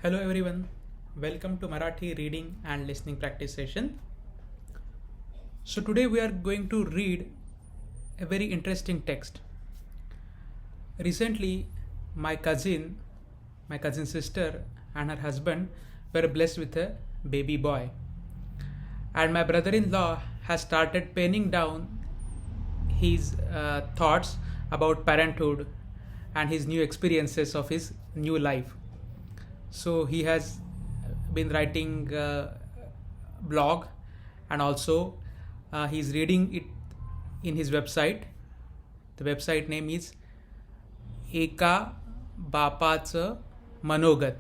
Hello everyone, welcome to Marathi reading and listening practice session. So today we are going to read a very interesting text. Recently, my cousin sister and her husband were blessed with a baby boy. And my brother-in-law has started penning down his thoughts about parenthood and his new experiences of his new life. So he has been writing blog, and also he's reading it in his website. The website name is एका बापाचं मनोगत,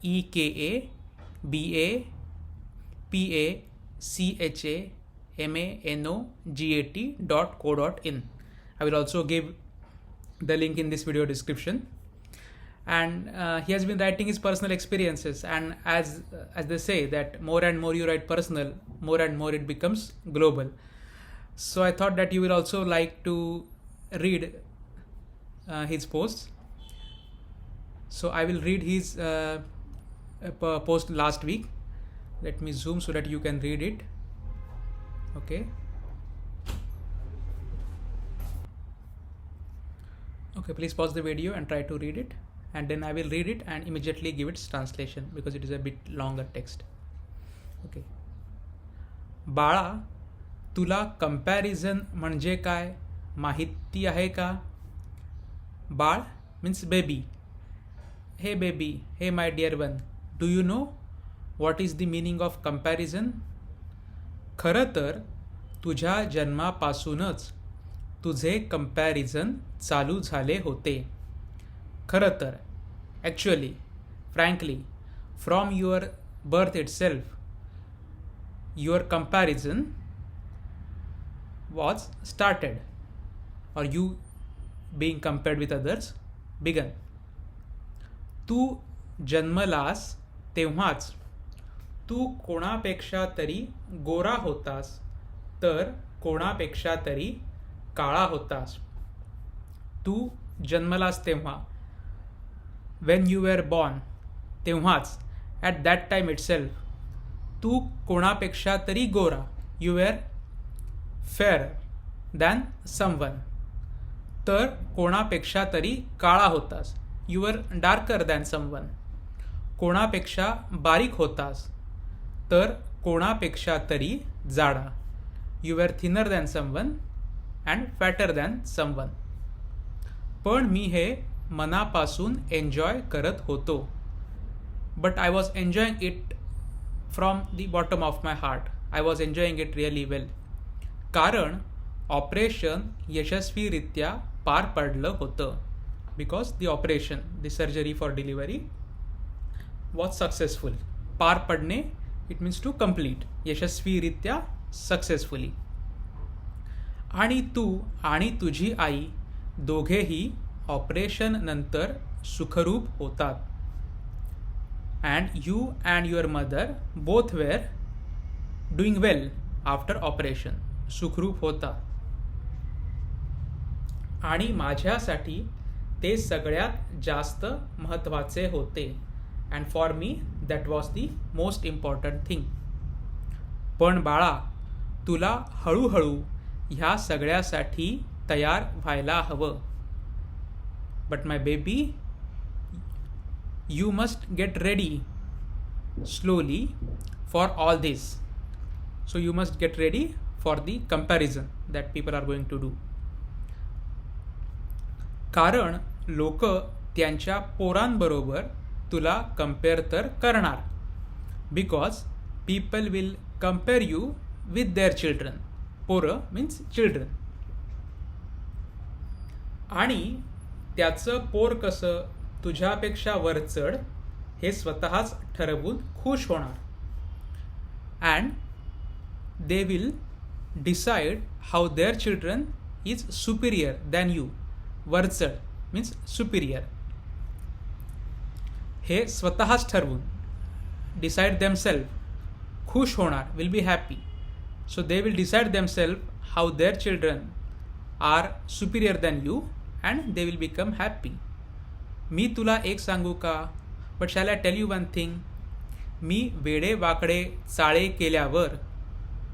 EKABAPACHAMANOGAT.co.in. I will also give the link in this video description. And he has been writing his personal experiences, and as they say that more and more you write personal, more and more it becomes global. So I thought that you will also like to read his posts. So I will read his post last week. Let me zoom so that you can read it. Okay, please pause the video and try to read it, and then I will read it and immediately give its translation because it is a bit longer text. Okay. बाळा, तुला comparison म्हणजे काय माहिती आहे का? बाळ means baby. Hey baby, hey my dear one, do you know what is the meaning of comparison? खरं तर तुझ्या जन्मापासूनच तुझे कंपॅरिझन चालू झाले होते. खरं तर, actually, frankly, from your birth itself, your comparison was started, or you being compared with others began. तू जन्मलास तेव्हाच तू कोणापेक्षा तरी गोरा होतास, तर कोणापेक्षा तरी काळा होतास. तू जन्मलास तेव्हा, when you were born, तेव्हाच, at that time itself, तू कोणापेक्षा तरी गोरा, you were fairer than someone, तर कोणापेक्षा तरी काळा होतास, you were darker than someone. कोणापेक्षा बारीक होतास, तर कोणापेक्षा तरी जाडा, you were thinner than someone and fatter than someone. पण मी हे मनापासून एन्जॉय करत होतो. But I was enjoying it from the bottom of my heart. I was enjoying it really well. कारण ऑपरेशन यशस्वीरित्या पार पडलं होतं. Because the operation, the surgery for delivery was successful. पार पडणे इट मीन्स टू कम्प्लीट. यशस्वीरित्या, successfully. आणि तू आणि तुझी आई दोघेही ऑपरेशन नंतर सुखरूप होतात. And you and your mother both were doing well after operation. सुखरूप होतात. आणि माझ्यासाठी ते सगळ्यात जास्त महत्त्वाचे होते. And for me that was the most important thing. पण बाळा, तुला हळूहळू ह्या सगळ्यासाठी तयार व्हायला हवं. But my baby, you must get ready slowly for all this. So you must get ready for the comparison that people are going to do. कारण लोक त्यांच्या पोरांबरोबर तुला कम्पेअर तर करणार. Because people will compare you with their children. पोरं means children. आणि त्याचं पोर कसं तुझ्यापेक्षा वर चढ हे स्वतःच ठरवून खुश होणार. And they will decide how their children is superior than you. वरचढ मीन्स सुपिरियर. हे स्वतःच ठरवून, डिसाइड देमसेल्फ, खुश होणार, will be happy. So they will decide themselves how their children are superior than you and they will become happy. मी तुला एक सांगू का, but shall I tell you one thing, मी वेडे वाकडे चाळे केल्यावर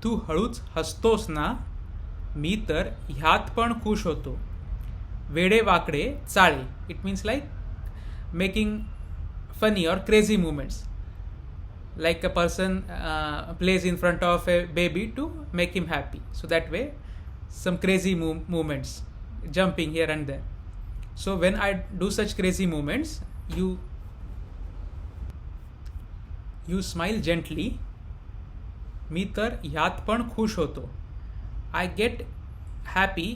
तू हळूच हसतोस ना, मी तर ह्यात पण खुश होतो. वेडे वाकडे चाळे, it means like making funny or crazy movements, like a person plays in front of a baby to make him happy. So that way some crazy movements, jumping here and there. So when I do such crazy movements, you smile gently. मी तर ह्यात पण खुश होतो. I get happy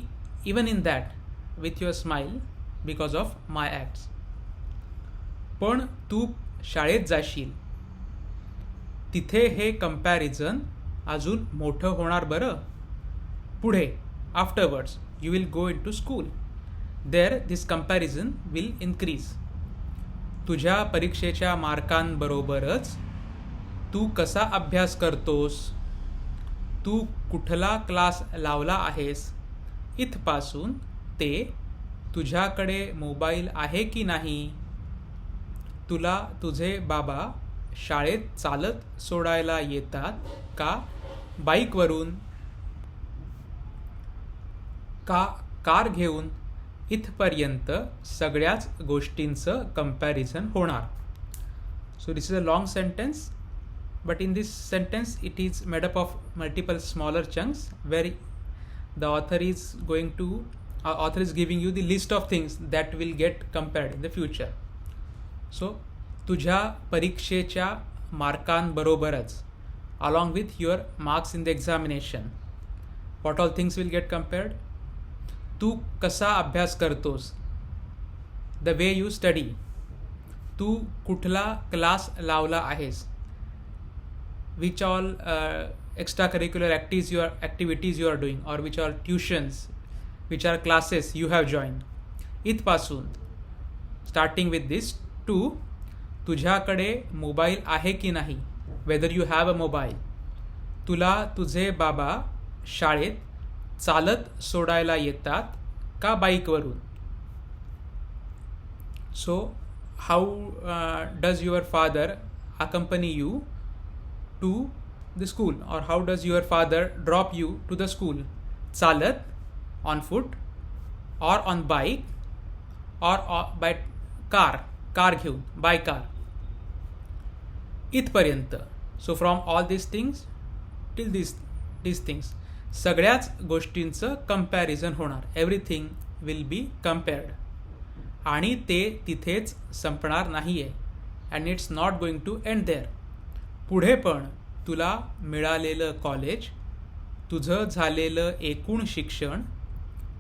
even in that with your smile because of my acts. पण तू शाळेत जाशील तिथे हे कंपॅरिझन अजून मोठं होणार बरं. पुढे afterwards you will go into school, there this comparison will increase. तुझ्या परीक्षेच्या मार्कांबरोबरच तू कसा अभ्यास करतोस, तू कुठला क्लास लावला आहेस, इथपासून ते तुझ्याकडे मोबाईल आहे की नाही, तुला तुझे बाबा शाळेत चालत सोडायला येतात का बाईकवरून, का कार घेऊन, इथपर्यंत सगळ्याच गोष्टींचं कंपॅरिझन होणार. So this is a long sentence, but in this sentence it is made up of multiple smaller chunks where the author is giving you the list of things that will get compared in the future. So तुझ्या परीक्षेच्या मार्कांबरोबरच, along with your marks in the examination, what all things will get compared. तू कसा अभ्यास करतोस, the way you study. तू कुठला class लावला आहेस, which all extra curricular activities you are doing, or which are tuitions, which are classes you have join. इथपासून starting with this to तुझ्याकडे मोबाईल आहे की नाही, whether you have a mobile. तुला तुझे बाबा शाळेत चालत सोडायला येतात का बाईकवरून. So how does your father accompany you to the school, or how does your father drop you to the school? चालत, on foot, or on bike, or by car घेऊन, by car. इथपर्यंत. So from all this things till this things, सगळ्याच गोष्टींचं comparison होणार. Everything will be compared. आणि ते तिथेच संपणार नाही आहे. And it's not going to end there. पुढे पण तुला मिळालेलं कॉलेज, तुझं झालेलं एकूण शिक्षण,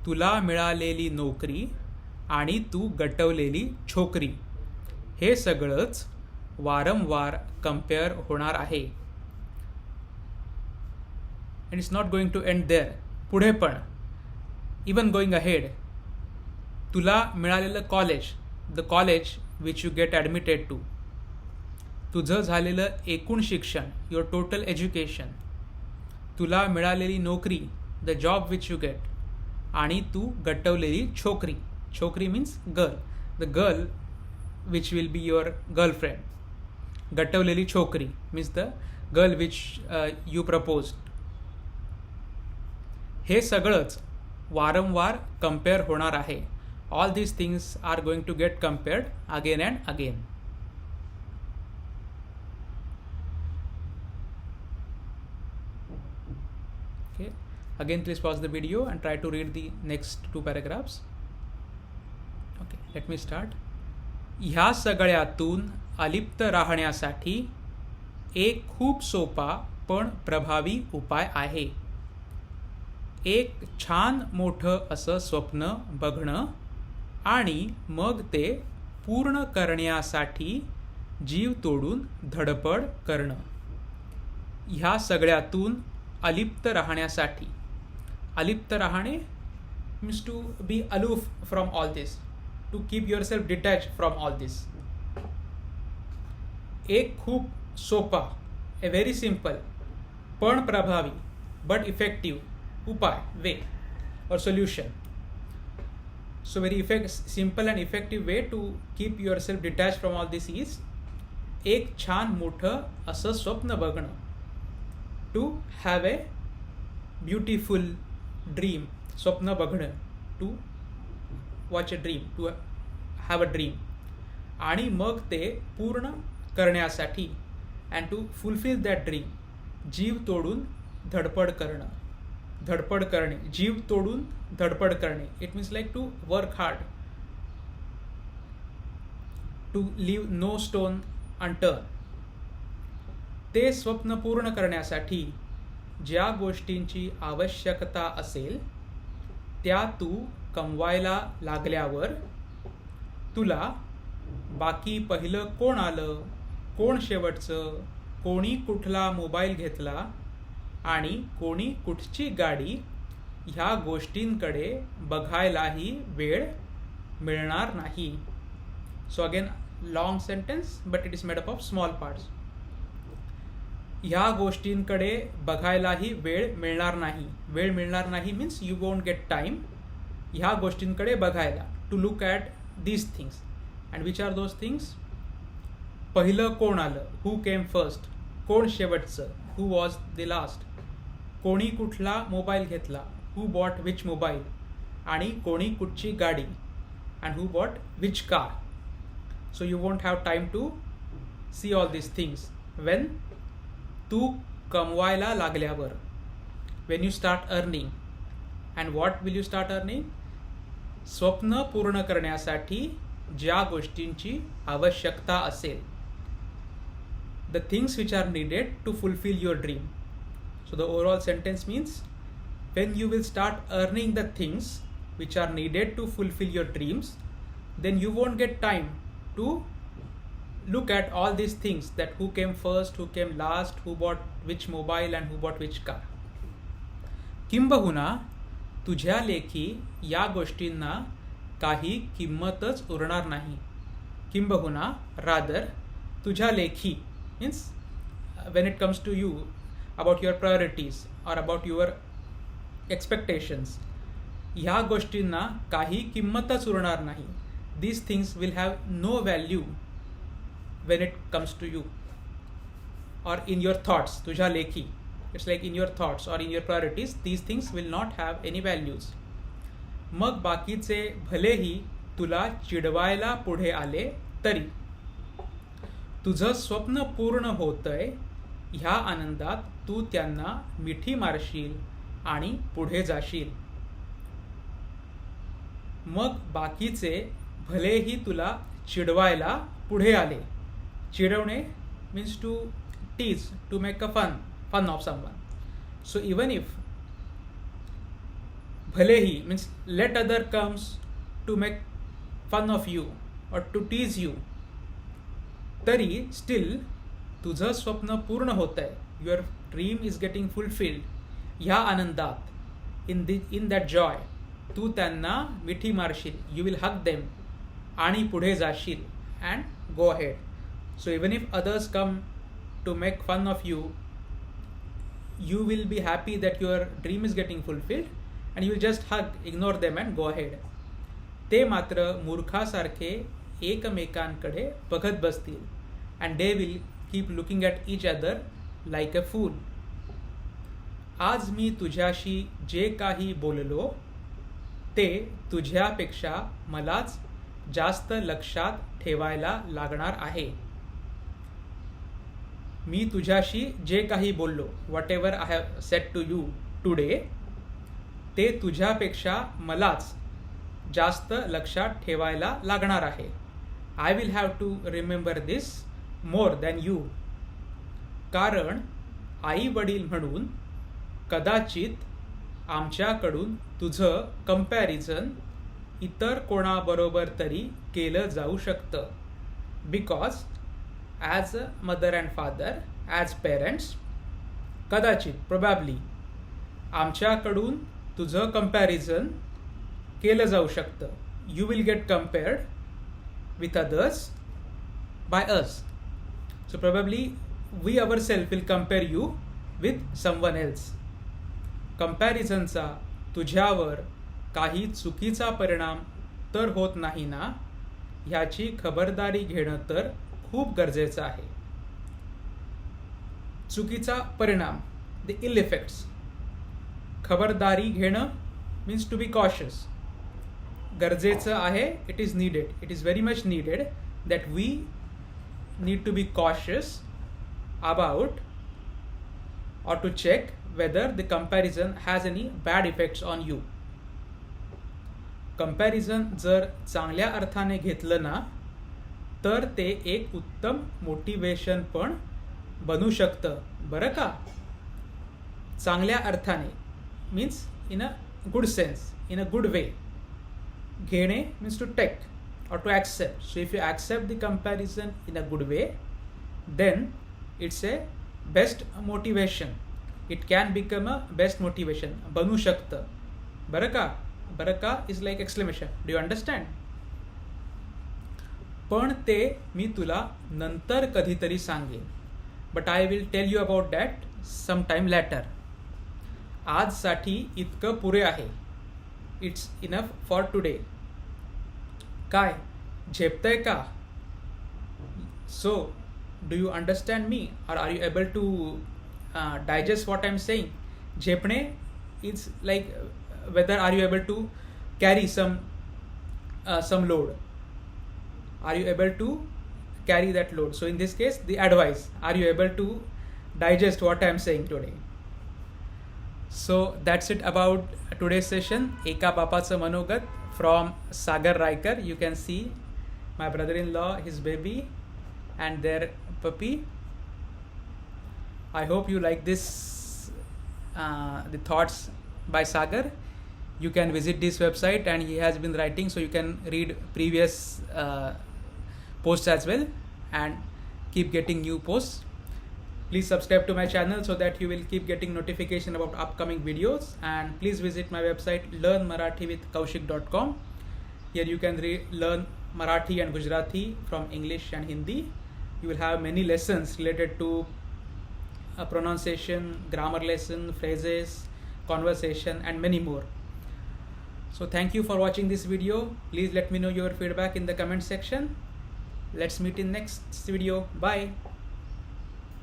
तुला मिळालेली नोकरी आणि तू गटवलेली छोकरी, हे सगळंच वारंवार कंपेअर होणार आहे. And it's not going to end there. पुढे पण, इवन गोइंग अहेड, तुला मिळालेलं college, the college which you get admitted to, तुझं झालेलं एकूण शिक्षण, युअर टोटल एज्युकेशन, तुला मिळालेली नोकरी, the job which you get, आणि तू गटवलेली छोकरी. छोकरी means girl, the girl which will be your girlfriend. गटवलेली छोकरी means the girl which you propose. हे सगळंच वारंवार कंपेअर होणार आहे. All these things are going to get compared again and again. Okay. Again, please pause the video and try to read the next 2 paragraphs. Okay, let me start. ह्या सगळ्यातून अलिप्त राहण्यासाठी एक खूप सोपा पण प्रभावी उपाय आहे. एक छान मोठं असं स्वप्न बघणं आणि मग ते पूर्ण करण्यासाठी जीव तोडून धडपड करणं. ह्या सगळ्यातून अलिप्त राहण्यासाठी, अलिप्त राहणे means to be aloof from all this, to keep your self detach from all this. एक खूप सोपा, ए व्हेरी सिम्पल पण प्रभावी बट इफेक्टिव्ह उपाय, वे और solution. So very simple and effective way to keep yourself detached from all this is एक छान मोठं असं स्वप्न बघणं. To have a beautiful dream, स्वप्न बघणं. To watch a dream, to have a dream. आणि मग ते पूर्ण करण्यासाठी and to fulfil that dream जीव तोडून धडपड करणं. धडपड करणे, जीव तोडून धडपड करणे. It means like to work hard, to leave no stone unturn. ते स्वप्न पूर्ण करण्यासाठी ज्या गोष्टींची आवश्यकता असेल त्या तू कमवायला लागल्यावर तुला बाकी पहिलं कोण आलं, कोण शेवटचं, कोणी कुठला मोबाईल घेतला आणि कोणी कुठची गाडी, ह्या गोष्टींकडे बघायलाही वेळ मिळणार नाही. So again long sentence but it is made up of small parts. ह्या गोष्टींकडे बघायलाही वेळ मिळणार नाही. वेळ मिळणार नाही means you won't get time ह्या गोष्टींकडे बघायला. To look at these things. And which are those things? पहिलं कोण आलं, हू केम फर्स्ट, कोण शेवटचं, हू वॉज द लास्ट, कोणी कुठला मोबाईल घेतला, हू बॉट विच मोबाईल, आणि कोणी कुठची गाडी, and who bought which car. So you won't have time to see all these things when तू कमवायला लागल्यावर. When you start earning. And what will you start earning? स्वप्न पूर्ण करण्यासाठी ज्या गोष्टींची आवश्यकता असेल. The things which are needed to fulfill your dream. So the overall sentence means when you will start earning the things which are needed to fulfill your dreams, then you won't get time to look at all these things, that who came first, who came last, who bought which mobile and who bought which car. किंबहुना तुझ्या लेखी या गोष्टींना काही किंमतच उरणार नाही. किंबहुना rather तुझ्या लेखी means when it comes to you, about your priorities or about your expectations, ह्या गोष्टींना काही किंमतच उरणार नाही. These things will have no value when it comes to you or in your thoughts. तुझ्या लेखी, it's like in your thoughts or in your priorities, these things will not have any values. मग बाकीचे भलेही तुला चिडवायला पुढे आले तरी तुझं स्वप्न पूर्ण होतंय ह्या आनंदात तू त्यांना मिठी मारशील आणि पुढे जाशील. मग बाकीचे भलेही तुला चिडवायला पुढे आले. चिडवणे means to tease, to make a fun of someone. So even if भलेही means let other comes to make fun of you or to tease you, तरी स्टील तुझं स्वप्न पूर्ण होत आहे. Your dream is getting fulfilled. ह्या आनंदात, in that joy, तू त्यांना मिठी मारशील. यू विल हग देम आणि पुढे जाशील and go ahead. So even if others come to make fun of you, you will be happy that your dream is getting fulfilled and you will just hug, ignore them and go ahead. ते मात्र मूर्खासारखे एकमेकांकडे बघत बसतील and they will keep looking at each other like a fool. आज मी तुझ्याशी जे काही बोललो ते तुझ्यापेक्षा मलाच जास्त लक्षात ठेवायला लागणार आहे. मी तुझ्याशी जे काही बोललो, whatever I have said to you today, ते तुझ्यापेक्षा मलाच जास्त लक्षात ठेवायला लागणार आहे. I will have to remember this more than you. कारण आई वडील म्हणून कदाचित आमच्याकडून तुझं कंपॅरिझन इतर कोणाबरोबर तरी केलं जाऊ शकतं. Because as a mother and father, as parents, कदाचित, प्रोबॅबली, आमच्याकडून तुझं कंपॅरिझन केलं जाऊ शकतं. You will get compared with others by us. So probably we our self will compare you with someone else. कंपॅरिझनचा तुझ्यावर काही चुकीचा परिणाम तर होत नाही ना, ह्याची खबरदारी घेणं तर खूप गरजेचं आहे. चुकीचा परिणाम, द इल इफेक्ट्स. खबरदारी घेणं मीन्स टू बी कॉशियस. गरजेचं आहे, it is needed, it is very much needed that we need to be cautious about or to check whether the comparison has any bad effects on you. Comparison जर चांगल्या अर्थाने घेतलं ना तर ते एक उत्तम मोटिवेशन पण बनू शकतं, बरं का. चांगल्या अर्थाने means in a good sense, in a good way. घेणे means to take or to accept. So if you accept the comparison in a good way, then it's a best motivation. It can become a best motivation. बनू शकतं, बरं का. बरं का is like exclamation. Do you understand? पण ते मी तुला नंतर कधीतरी सांगेन. But I will tell you about that some time later. आजसाठी इतकं पुरे आहे. It's enough for today. काय झेपतंय का? So do you understand me, or are you able to digest what I'm saying? Jepne is like whether are you able to carry some load. Are you able to carry that load? So in this case, the advice, are you able to digest what I'm saying today? So that's it about today's session. Eka bapaचं मनोगत from Sagar Raikar. You can see my brother-in-law, his baby, and their puppy. I hope you like this, the thoughts by Sagar. You can visit this website and he has been writing, so you can read previous posts as well and keep getting new posts. Please subscribe to my channel so that you will keep getting notification about upcoming videos, and please visit my website learnmarathivithkaushik.com. Here you can learn Marathi and Gujarati from English and Hindi. You will have many lessons related to pronunciation, grammar lesson, phrases, conversation, and many more. So thank you for watching this video. Please let me know your feedback in the comment section. Let's meet in next video. Bye.